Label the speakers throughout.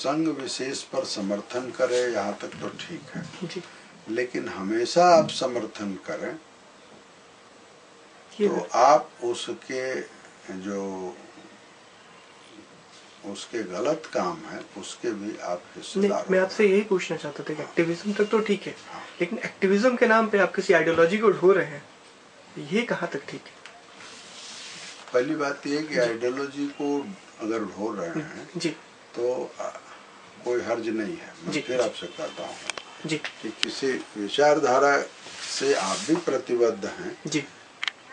Speaker 1: प्रसंग विशेष पर समर्थन करे यहाँ तक तो ठीक है
Speaker 2: जी।
Speaker 1: लेकिन हमेशा आप समर्थन करें तो आप उसके गलत काम है उसके भी आप हिस्सेदार।
Speaker 2: मैं आपसे यही पूछना चाहता था कि एक्टिविज्म तक तो ठीक है, लेकिन एक्टिविज्म के नाम पे आप किसी आइडियोलॉजी को ढो रहे हैं, ये कहाँ तक ठीक है?
Speaker 1: पहली बात यह कि आइडियोलॉजी को अगर ढो रहे हैं
Speaker 2: जी
Speaker 1: तो कोई हर्ज नहीं है। मैं फिर आपसे कहता हूँ
Speaker 2: जी
Speaker 1: कि किसी विचारधारा से आप भी प्रतिबद्ध हैं
Speaker 2: जी,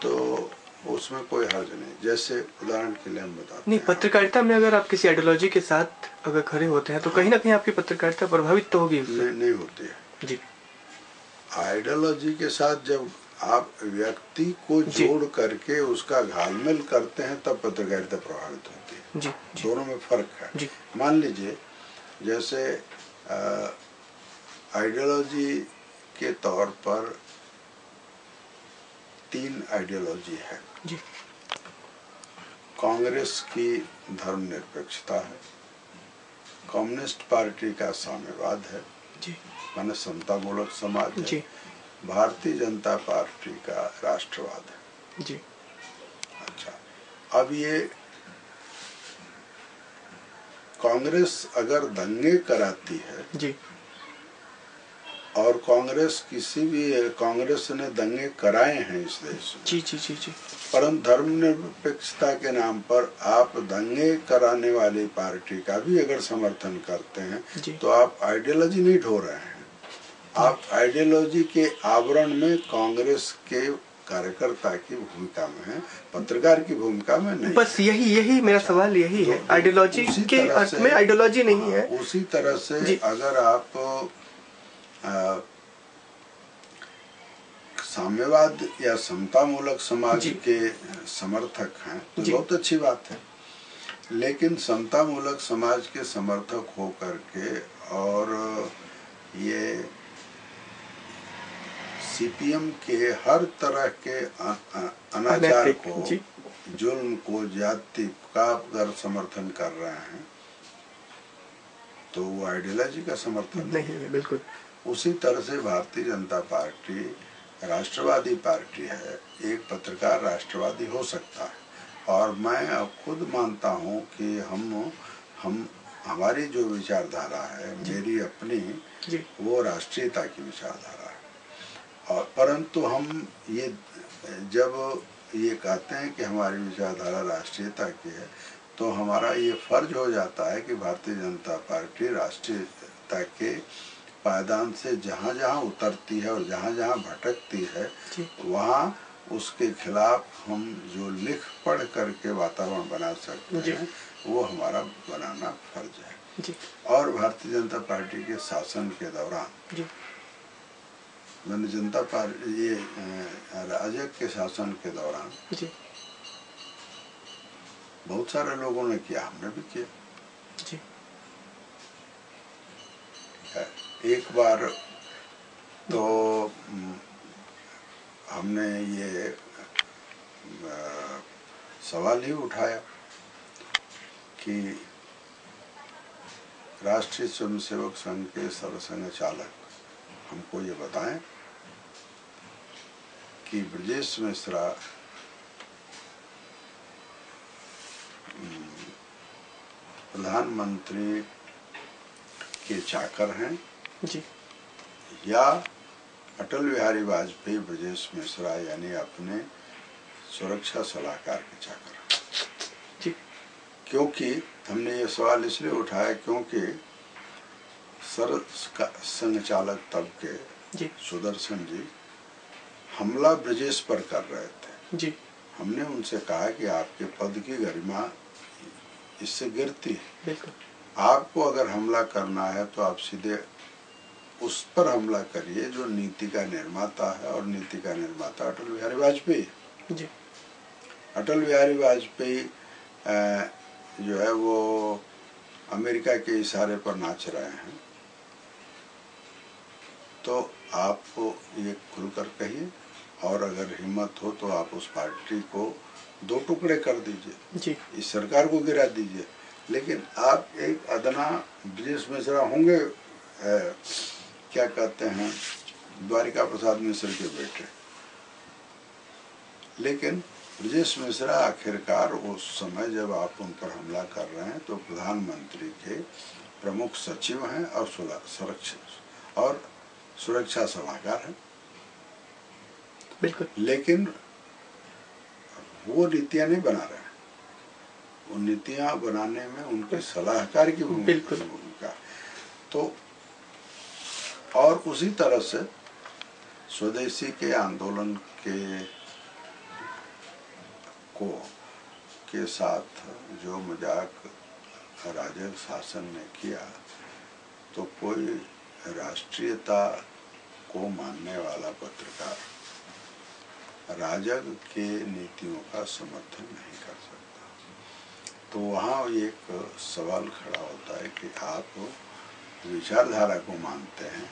Speaker 1: तो उसमें कोई हर्ज नहीं। जैसे उदाहरण के लिए हम बताते
Speaker 2: नहीं,
Speaker 1: हैं,
Speaker 2: पत्रकारिता में अगर आप किसी आइडियोलॉजी के साथ अगर खड़े होते हैं तो कहीं ना कहीं आपकी पत्रकारिता प्रभावित तो होगी उससे।
Speaker 1: नहीं होती है
Speaker 2: जी।
Speaker 1: आइडियोलॉजी के साथ जब आप व्यक्ति को जोड़ करके उसका घालमेल करते हैं तब पत्रकारिता प्रभावित होती है।
Speaker 2: जी,
Speaker 1: दोनों में फर्क है।
Speaker 2: जी।
Speaker 1: मान लीजिए जैसे आइडियोलॉजी के तौर पर 3 आइडियोलॉजी है
Speaker 2: जी।
Speaker 1: कांग्रेस की धर्मनिरपेक्षता है, कम्युनिस्ट पार्टी का साम्यवाद है
Speaker 2: जी,
Speaker 1: माने समतामूलक समाज है,
Speaker 2: जी,
Speaker 1: भारतीय जनता पार्टी का राष्ट्रवाद है।
Speaker 2: जी।
Speaker 1: अच्छा, अब ये कांग्रेस अगर दंगे कराती है
Speaker 2: जी
Speaker 1: और कांग्रेस ने दंगे कराए हैं इस देश में,
Speaker 2: जी जी जी जी,
Speaker 1: परंतु धर्मनिरपेक्षता के नाम पर आप दंगे कराने वाली पार्टी का भी अगर समर्थन करते हैं तो आप आइडियोलॉजी नहीं ढो रहे हैं, आप आइडियोलॉजी के आवरण में कांग्रेस के कार्यकर्ता की भूमिका में है, पत्रकार की भूमिका में नहीं।
Speaker 2: बस यही मेरा सवाल यही है, आइडियोलॉजी के अर्थ में आइडियोलॉजी नहीं है।
Speaker 1: उसी तरह से अगर आप साम्यवाद या समतामूलक समाज के समर्थक हैं तो बहुत अच्छी बात है, लेकिन समतामूलक समाज के समर्थक हो करके और ये सीपीएम के हर तरह के अनाचार को, जुल्म को, जाति का अगर समर्थन कर रहे हैं तो वो आइडियोलॉजी का समर्थन नहीं है।
Speaker 2: बिल्कुल
Speaker 1: उसी तरह से भारतीय जनता पार्टी राष्ट्रवादी पार्टी है, एक पत्रकार राष्ट्रवादी हो सकता है और मैं खुद मानता हूँ कि हमारी जो विचारधारा है, मेरी अपनी, वो राष्ट्रीयता की विचारधारा है। और परंतु हम ये जब ये कहते हैं कि हमारी विचारधारा राष्ट्रीयता की है तो हमारा ये फर्ज हो जाता है कि भारतीय जनता पार्टी राष्ट्रीयता के पायदान से जहाँ जहाँ उतरती है और जहाँ जहाँ भटकती है वहाँ उसके खिलाफ हम जो लिख पढ़ करके वातावरण बना सकते हैं वो हमारा बनाना फर्ज है। और भारतीय जनता पार्टी के शासन के दौरान मैंने जनता पार्टी ये राजग के शासन के दौरान बहुत सारे लोगों ने किया, हमने भी किया। एक बार तो हमने ये सवाल ही उठाया कि राष्ट्रीय स्वयंसेवक संघ के सरसंघ चालक हमको ये बताएं कि ब्रजेश मिश्रा प्रधानमंत्री के चाकर हैं या अटल बिहारी वाजपेयी ब्रजेश मिश्रा यानी अपने सुरक्षा सलाहकार के चाकर हैं। क्योंकि हमने ये सवाल इसलिए उठाया क्योंकि सरसंघ चालक तब के सुदर्शन जी हमला ब्रजेश पर कर रहे थे। हमने उनसे कहा कि आपके पद की गरिमा इससे गिरती है, आपको अगर हमला करना है तो आप सीधे उस पर हमला करिए जो नीति का निर्माता है, और नीति का निर्माता अटल बिहारी वाजपेयी है। अटल बिहारी वाजपेयी जो है वो अमेरिका के इशारे पर नाच रहे हैं, तो आप ये खुलकर कहिए और अगर हिम्मत हो तो आप उस पार्टी को 2 टुकड़े कर दीजिए, इस सरकार को गिरा दीजिए, लेकिन आप एक अदना ब्रजेश मिश्रा होंगे, क्या कहते हैं, द्वारिका प्रसाद मिश्र के बेटे, लेकिन ब्रजेश मिश्रा आखिरकार उस समय जब आप उन पर हमला कर रहे हैं तो प्रधानमंत्री के प्रमुख सचिव हैं और सुरक्षा सलाहकार हैं।
Speaker 2: बिल्कुल। लेकिन
Speaker 1: वो नीतियां नहीं बना रहे हैं, वो नीतियां बनाने में उनके सलाहकार की भूमिका। तो और उसी तरह से स्वदेशी के आंदोलन के साथ जो मजाक राजग शासन ने किया, तो कोई राष्ट्रीयता को मानने वाला पत्रकार राजग के नीतियों का समर्थन नहीं कर सकता। तो वहाँ एक सवाल खड़ा होता है कि आप विचारधारा को मानते हैं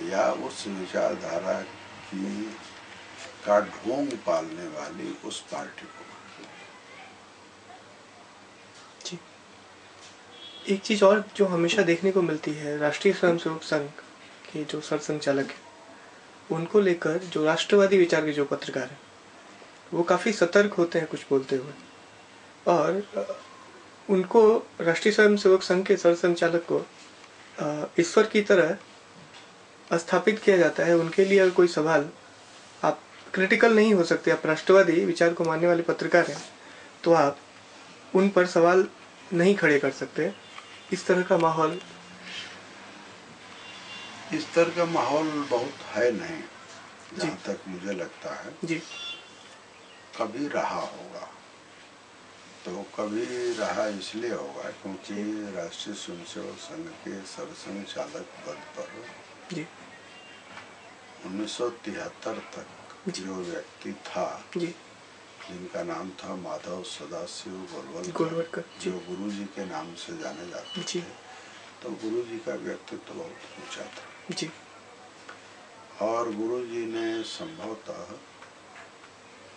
Speaker 1: या उस विचारधारा का ढोंग पालने वाली उस पार्टी को।
Speaker 2: जी, एक चीज और जो हमेशा देखने को मिलती है, राष्ट्रीय स्वयंसेवक संघ के जो सरसंघचालक है, उनको लेकर जो राष्ट्रवादी विचार के जो पत्रकार हैं, वो काफी सतर्क होते हैं कुछ बोलते हुए, और उनको राष्ट्रीय स्वयंसेवक संघ के सरसंघचालक को ईश्वर की तरह स्थापित किया जाता है। उनके लिए अगर कोई सवाल, आप क्रिटिकल नहीं हो सकते, आप राष्ट्रवादी विचार को मानने वाले पत्रकार हैं, तो आप उन पर सवाल नहीं खड़े कर सकते। इस तरह का माहौल
Speaker 1: बहुत है नहीं, जहाँ तक मुझे लगता है
Speaker 2: जी।
Speaker 1: कभी रहा होगा, तो कभी रहा इसलिए होगा क्योंकि राष्ट्रीय स्वयंसेवक संघ के सरसंघ चालक पद पर
Speaker 2: जी
Speaker 1: 1973 तक जो व्यक्ति था,
Speaker 2: जी,
Speaker 1: जिनका नाम था माधव सदाशिव
Speaker 2: गोलवलकर,
Speaker 1: जो गुरुजी के नाम से जाने जाते थे, तो गुरुजी का व्यक्तित्व बहुत ऊंचा था
Speaker 2: जी।
Speaker 1: और गुरुजी ने संभवतः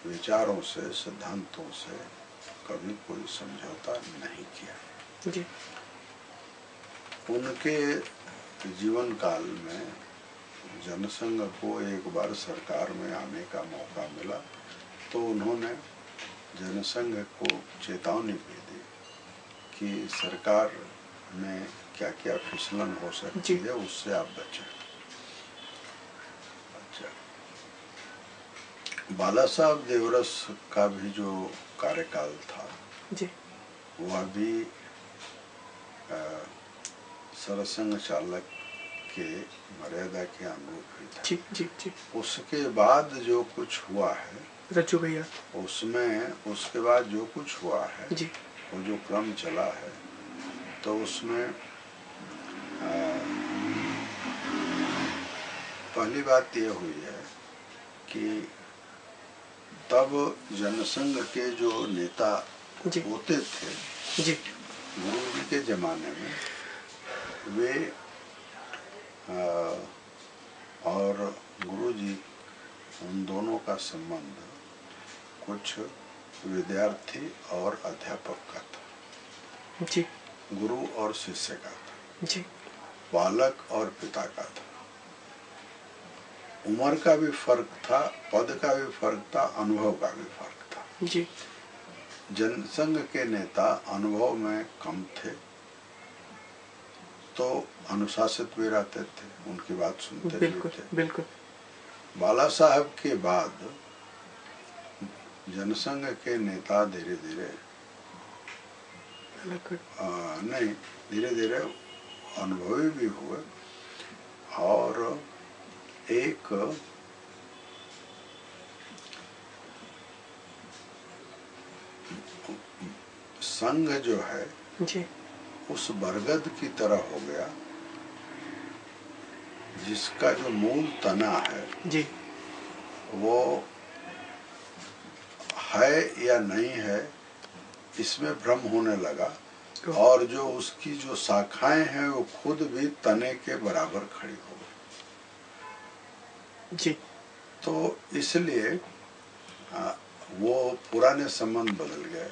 Speaker 1: विचारों से, सिद्धांतों से कभी कोई समझौता नहीं किया
Speaker 2: जी।
Speaker 1: उनके जीवन काल में जनसंघ को एक बार सरकार में आने का मौका मिला, तो उन्होंने जनसंघ को चेतावनी भी दी कि सरकार में क्या क्या फिसलन हो सकती है, उससे आप बचें। अच्छा, बाला साहब देवरस का भी जो कार्यकाल था
Speaker 2: जी,
Speaker 1: वह भी सरसंघ चालक के मर्यादा के अनुरूप ही था।
Speaker 2: जी जी जी।
Speaker 1: उसके बाद जो कुछ हुआ है
Speaker 2: रज्जू भैया,
Speaker 1: उसके बाद जो कुछ हुआ है
Speaker 2: जी,
Speaker 1: वो जो क्रम चला है, तो उसमें पहली बात ये हुई है कि तब जनसंघ के जो नेता होते थे
Speaker 2: जी,
Speaker 1: गुरु जी के जमाने में, वे और गुरु जी, उन दोनों का संबंध कुछ विद्यार्थी और अध्यापक का था
Speaker 2: जी,
Speaker 1: गुरु और शिष्य का था
Speaker 2: जी,
Speaker 1: बालक और पिता का था। उम्र का भी फर्क था, पद का भी फर्क था, अनुभव का भी फर्क था
Speaker 2: जी।
Speaker 1: जनसंघ के नेता अनुभव में कम थे, तो अनुशासित भी रहते थे, उनकी बात सुनते भी थे।
Speaker 2: बिल्कुल।
Speaker 1: बाला साहब के बाद जनसंघ के नेता धीरे धीरे अनुभवी भी हुए और एक संघ जो है
Speaker 2: जी,
Speaker 1: उस बरगद की तरह हो गया जिसका जो मूल तना है
Speaker 2: जी,
Speaker 1: वो है या नहीं है इसमें भ्रम होने लगा, और जो उसकी जो शाखाएं हैं वो खुद भी तने के बराबर खड़ी हो गई
Speaker 2: जी।
Speaker 1: तो इसलिए वो पुराने संबंध बदल गए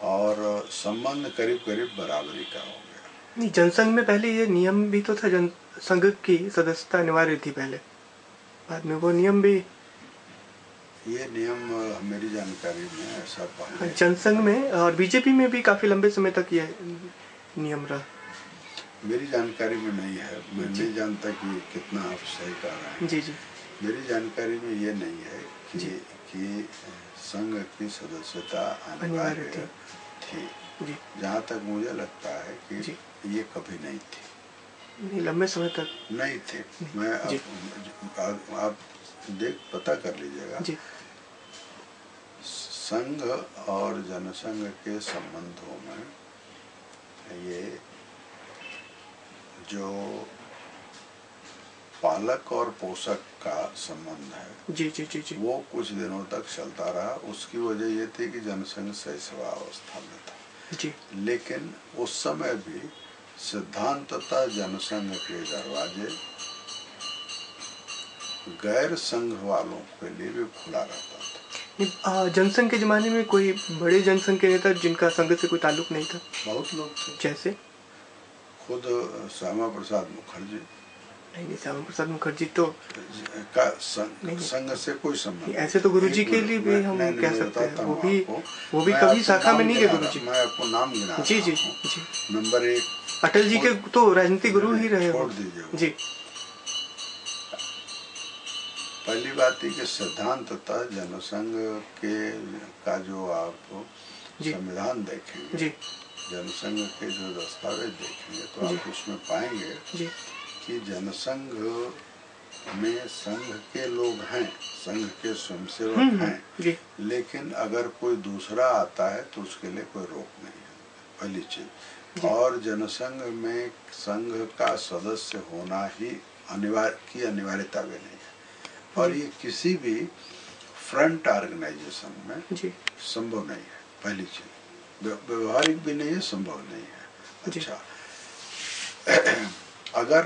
Speaker 1: और संबंध करीब करीब बराबरी का हो गया।
Speaker 2: नहीं, जनसंघ में पहले ये नियम भी तो था, जनसंघ की सदस्यता अनिवार्य थी पहले, बाद में वो नियम भी,
Speaker 1: ये नियम मेरी जानकारी में ऐसा पहले
Speaker 2: जनसंघ में और बीजेपी में भी काफी लंबे समय तक ये नियम रहा।
Speaker 1: मेरी जानकारी में नहीं है, मैं नहीं जानता कि कितना आप सही कह रहे हैं।
Speaker 2: जी जी।
Speaker 1: मेरी जानकारी में ये नहीं है कि संघ की सदस्यता अनिवार्य थी। जहाँ तक मुझे लगता है कि ये कभी नहीं थी,
Speaker 2: नहीं लंबे समय तक
Speaker 1: नहीं थे। मैं आप पता कर लीजिएगा। संघ और जनसंघ के संबंधों में ये जो पालक और पोषक का संबंध है
Speaker 2: जी जी जी जी,
Speaker 1: वो कुछ दिनों तक चलता रहा। उसकी वजह ये थी कि जनसंघ शैशवावस्था में था
Speaker 2: जी।
Speaker 1: लेकिन उस समय भी सिद्धांततः जनसंघ के दरवाजे गैर संघ वालों के लिए भी खुला रहता था।
Speaker 2: जनसंघ के जमाने में कोई बड़े जनसंघ के नेता जिनका संघ से कोई ताल्लुक नहीं था?
Speaker 1: बहुत लोग थे,
Speaker 2: जैसे
Speaker 1: खुद श्यामा प्रसाद मुखर्जी।
Speaker 2: नहीं, श्यामा प्रसाद मुखर्जी तो
Speaker 1: का संघ से कोई संबंध।
Speaker 2: ऐसे तो गुरुजी के लिए भी हम कह सकते हैं, वो भी कभी शाखा में नहीं गए गुरुजी।
Speaker 1: मैं आपको नाम गिना
Speaker 2: जी जी जी।
Speaker 1: नंबर 1
Speaker 2: अटल जी के तो राजनीतिक गुरु ही रहे।
Speaker 1: छोड़ दीजिए
Speaker 2: जी।
Speaker 1: पहली बात है कि सिद्धांततः जनसंघ का जो आप संविधान देखेंगे जी, जनसंघ के जो दस्तावेज देखेंगे तो आप उसमें पाएंगे जी कि जनसंघ में संघ के लोग हैं, संघ के स्वयंसेवक हैं, लेकिन अगर कोई दूसरा आता है तो उसके लिए कोई रोक नहीं है, पहली चीज। और जनसंघ में संघ का सदस्य होना ही अनिवार्यता भी नहीं है और ये किसी भी फ्रंट ऑर्गेनाइजेशन में संभव नहीं है। पहली चीज व्यवहारिक भी नहीं है, संभव नहीं है। अच्छा, अगर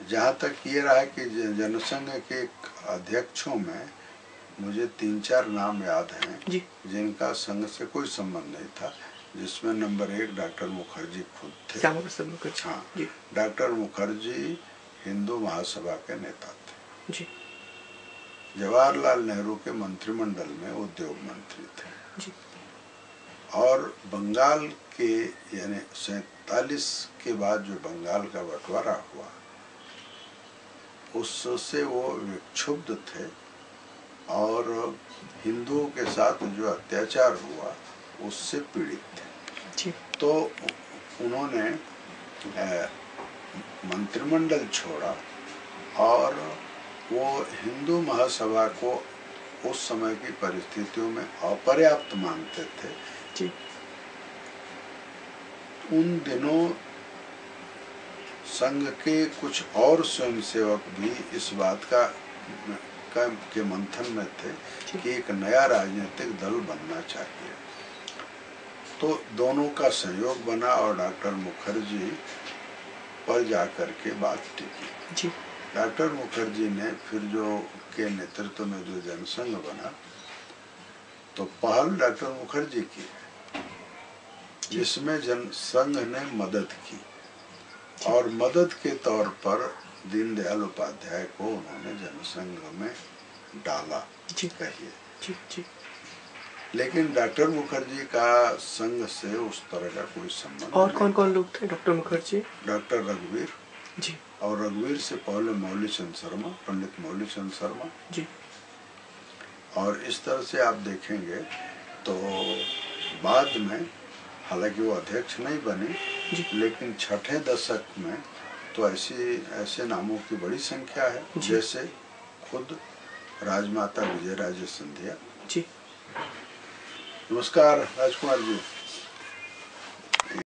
Speaker 1: जहाँ तक ये रहा है कि जनसंघ के अध्यक्षों में मुझे 3-4 नाम याद हैं जिनका संघ से कोई संबंध नहीं था, जिसमें नंबर 1 डॉक्टर मुखर्जी खुद थे। हाँ, डॉक्टर मुखर्जी हिंदू महासभा के नेता थे जी। जवाहरलाल नेहरू के मंत्रिमंडल में उद्योग मंत्री थे जी। और बंगाल के यानी 47 के बाद जो बंगाल का बंटवारा हुआ उससे वो विक्षुब्ध थे और हिंदुओं के साथ जो अत्याचार हुआ उससे पीड़ित थे जी। तो उन्होंने मंत्रिमंडल छोड़ा और वो हिंदू महासभा को उस समय की परिस्थितियों में अपर्याप्त मानते थे जी। उन दिनों संघ के कुछ और स्वयंसेवक भी इस बात के मंथन में थे कि एक नया राजनीतिक दल बनना चाहिए। तो दोनों का सहयोग बना और डॉक्टर मुखर्जी पर जाकर के बात टिकी जी। डॉक्टर मुखर्जी ने फिर जो के नेतृत्व में जो जनसंघ बना तो पहल डॉक्टर मुखर्जी की जिसमें जनसंघ ने मदद की और मदद के तौर पर दीनदयाल उपाध्याय को उन्होंने जनसंघ में डाला जी। कहिए जी जी। लेकिन डॉक्टर मुखर्जी का संघ से उस तरह का कोई संबंध
Speaker 2: और कौन कौन लोग थे? डॉक्टर मुखर्जी,
Speaker 1: डॉक्टर रघुवीर
Speaker 2: जी,
Speaker 1: और रघुवीर से पहले मौली चंद शर्मा, पंडित मौली चंद शर्मा
Speaker 2: जी। और
Speaker 1: इस तरह से आप देखेंगे तो बाद में हालांकि वो अध्यक्ष नहीं बने लेकिन छठे दशक में तो ऐसे नामों की बड़ी संख्या है जैसे खुद राजमाता विजयराजे सिंधिया जी। नमस्कार राजकुमार जी।